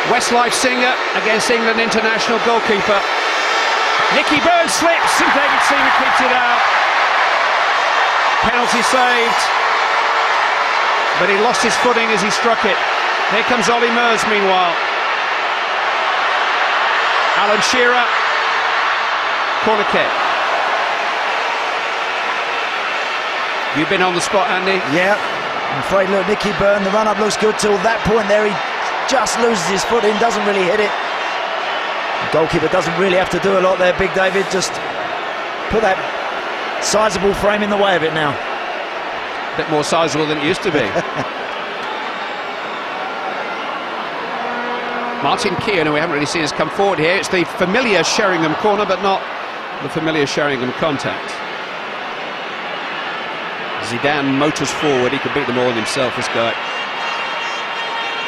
Westlife Singer against England international goalkeeper. Nicky Byrne slips and David Seaman keeps it out. Penalty saved, but he lost his footing as he struck it. Here comes Ollie Murs meanwhile. Alan Shearer, corner kick. You've been on the spot, Andy? Yeah, I'm afraid, look, Nicky Byrne, the run-up looks good till that point there. He just loses his footing, doesn't really hit it. The goalkeeper doesn't really have to do a lot there, Big David. Just put that sizable frame in the way of it now. A bit more sizable than it used to be. Martin Keown, who we haven't really seen us come forward here. It's the familiar Sheringham corner, but not the familiar Sheringham contact. Zidane motors forward. He could beat them all himself, this guy.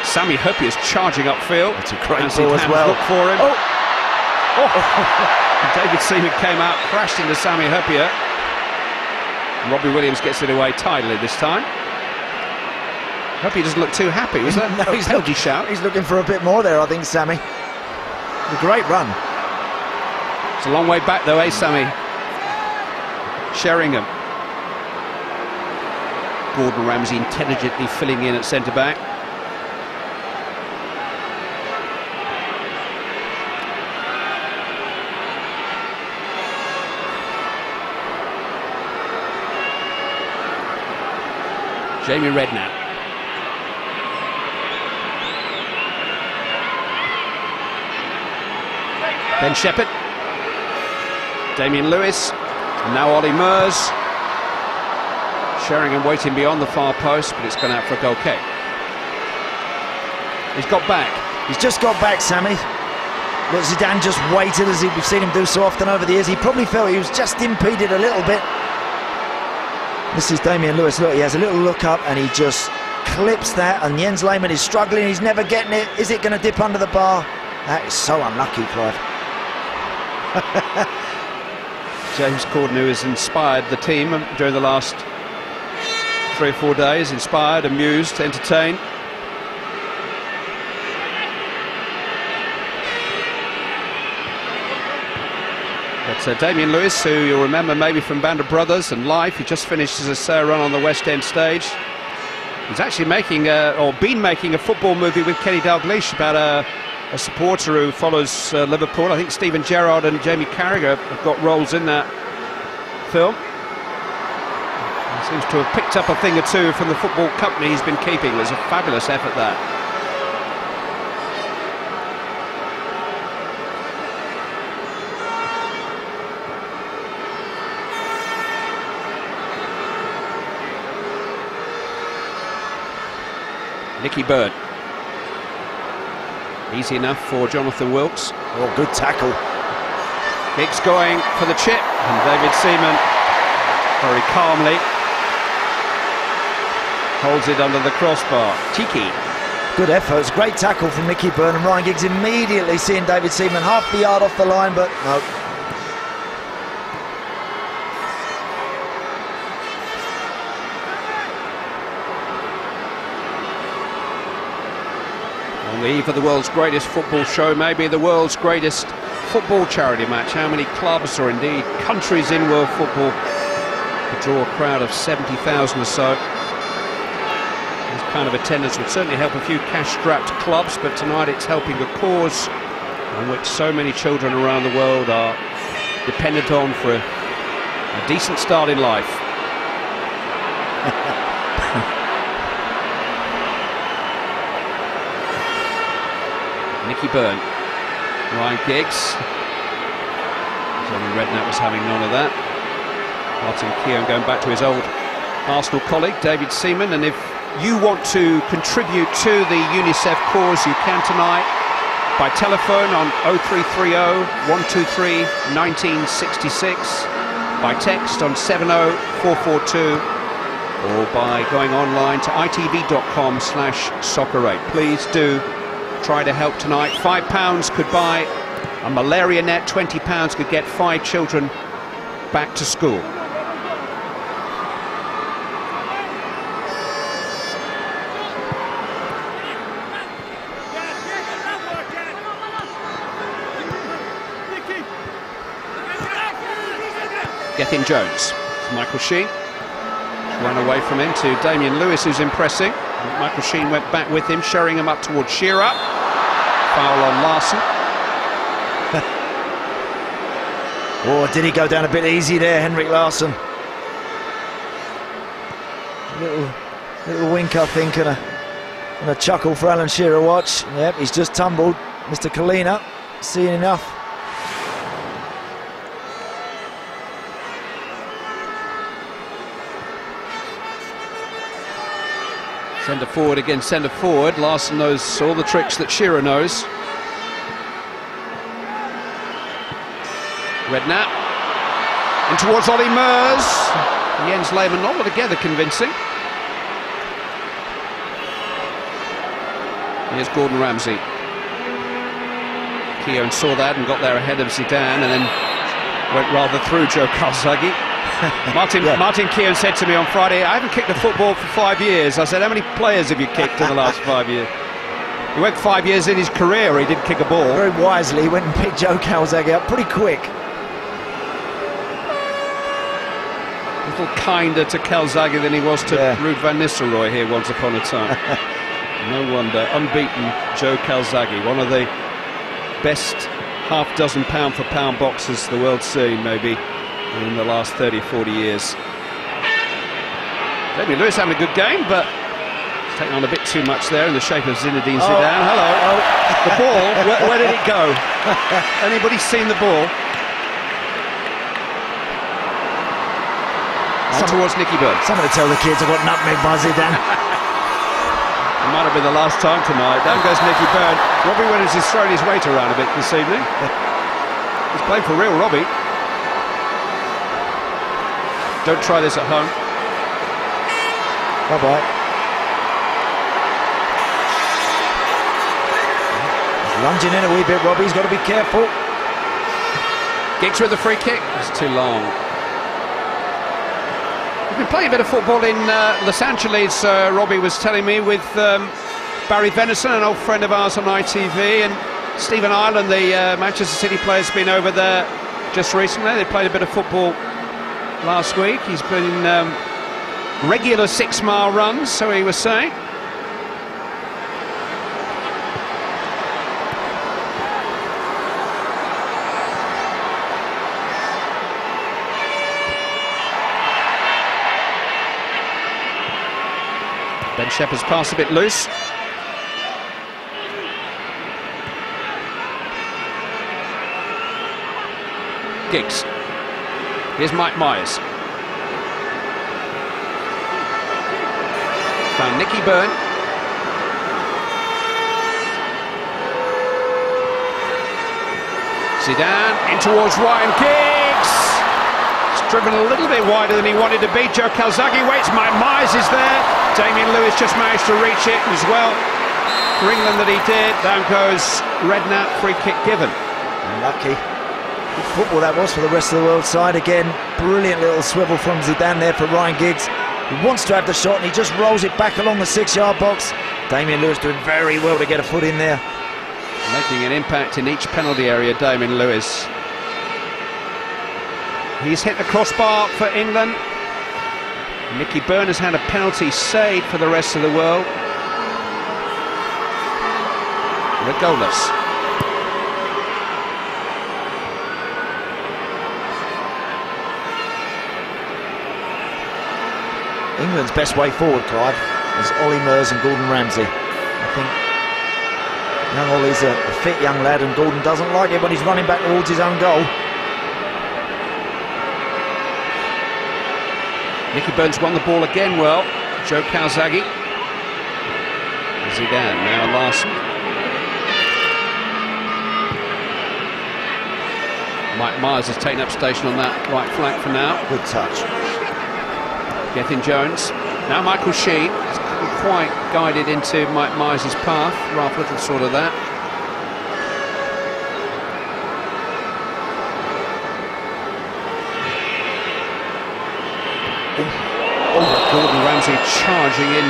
Sami Hyypiä is charging upfield. It's a great ball as well. Look for him. David Seaman came out, crashed into Sami Hyypiä. Robbie Williams gets it away tidily this time. Hyypiä doesn't look too happy, was that? No, he's looking for a bit more there, I think, Sammy. A great run. It's a long way back though, eh, Sammy? Sheringham. Gordon Ramsay intelligently filling in at centre-back. Jamie Redknapp. Ben Shepherd. Damien Lewis. And now Ollie Murs. Sheringham waiting beyond the far post, but it's gone out for a goal kick. He's got back. He's just got back, Sammy. Look, Zidane just waited, as we've seen him do so often over the years. He probably felt he was just impeded a little bit. This is Damien Lewis. Look, he has a little look up and he just clips that, and Jens Lehmann is struggling. He's never getting it. Is it going to dip under the bar? That is so unlucky, Clive. James Corden, who has inspired the team during the last 3 or 4 days, inspired, amused, entertained. But Damien Lewis, who you'll remember maybe from Band of Brothers and Life, he just finished his run on the West End stage. He's actually making, or been making, a football movie with Kenny Dalglish about a supporter who follows Liverpool. I think Stephen Gerrard and Jamie Carragher have got roles in that film. He seems to have picked up a thing or two from the football company he's been keeping. It was a fabulous effort, that. Nicky Byrne. Easy enough for Jonathan Wilkes. Oh, good tackle. Giggs going for the chip, and David Seaman very calmly holds it under the crossbar. Cheeky. Good effort. It's a great tackle from Nicky Byrne, and Ryan Giggs immediately seeing David Seaman half the yard off the line, but no. On the eve of the world's greatest football show, maybe the world's greatest football charity match. How many clubs, or indeed countries in world football, could draw a crowd of 70,000 or so? This kind of attendance would certainly help a few cash-strapped clubs, but tonight it's helping a cause on which so many children around the world are dependent on for a decent start in life. Nicky Byrne, Ryan Giggs. Jamie Redknapp was having none of that. Martin Keown going back to his old Arsenal colleague David Seaman. And if you want to contribute to the UNICEF cause, you can tonight by telephone on 0330 123 1966, by text on 70442, or by going online to itv.com/soccer8. Please do try to help tonight. £5 could buy a malaria net, £20 could get 5 children back to school. Gethin Jones. It's Michael Sheen. Run away from him to Damian Lewis, who's impressing. Michael Sheen went back with him, showing him up towards Shearer. Foul on Larsson. Oh, did he go down a bit easy there, Henrik Larsson? Little wink, I think, and a chuckle for Alan Shearer. Watch. Yep, he's just tumbled. Mr. Kalina, seeing enough. Centre forward against centre forward. Larsson knows all the tricks that Shearer knows. Redknapp in towards Ollie Mers. Jens Lehmann not altogether convincing. Here's Gordon Ramsay. Keown saw that and got there ahead of Zidane, and then went rather through Joe Calzaghe. Martin Keown said to me on Friday, I haven't kicked a football for 5 years. I said, how many players have you kicked in the last 5 years? He went 5 years in his career, he didn't kick a ball. Very wisely, he went and picked Joe Calzaghe up pretty quick. A little kinder to Calzaghe than he was to Ruud van Nistelrooy here once upon a time. No wonder. Unbeaten Joe Calzaghe, one of the best half-dozen pound-for-pound boxers the world's seen, maybe, in the last 30-40 years. Damian Lewis having a good game, but he's taken on a bit too much there in the shape of Zinedine Zidane. Hello. The ball, where did it go? Anybody seen the ball? And towards Nicky Byrne. Something to tell the kids I got nutmegged by Zidane. It might have been the last time tonight. Down goes Nicky Byrne. Robbie Williams is throwing his weight around a bit this evening. He's playing for real, Robbie. Don't try this at home. Bye-bye. Lunging in a wee bit, Robbie. He's got to be careful. Giggs with the free kick. It's too long. We've been playing a bit of football in Los Angeles, Robbie was telling me, with Barry Venison, an old friend of ours on ITV, and Stephen Ireland, the Manchester City player, has been over there just recently. They played a bit of football last week. He's been regular 6-mile runs, so he was saying. Ben Shepherd's pass a bit loose. Giggs. Here's Mike Myers. Found Nicky Byrne. Zidane in towards Ryan Giggs. It's driven a little bit wider than he wanted to be. Joe Calzaghe waits. Mike Myers is there. Damian Lewis just managed to reach it as well. For England that he did. Down goes Redknapp, free kick given. Lucky. Good football that was for the rest of the world side. Again, brilliant little swivel from Zidane there for Ryan Giggs. He wants to have the shot and he just rolls it back along the 6-yard box. Damian Lewis doing very well to get a foot in there. Making an impact in each penalty area, Damian Lewis. He's hit the crossbar for England. Nicky Byrne has had a penalty saved for the rest of the world. We're goalless. England's best way forward, Clive, is Ollie Mers and Gordon Ramsay. I think young Ollie's a fit young lad, and Gordon doesn't like it when he's running back towards his own goal. Nicky Byrne's won the ball again well. Joe Calzaghe. Zidane, now Larsson. Mike Myers has taken up station on that right flank for now. Good touch. Gethin Jones. Now Michael Sheen. He's quite guided into Mike Myers' path. Ralph Little sort of that. Gordon Ramsay charging in.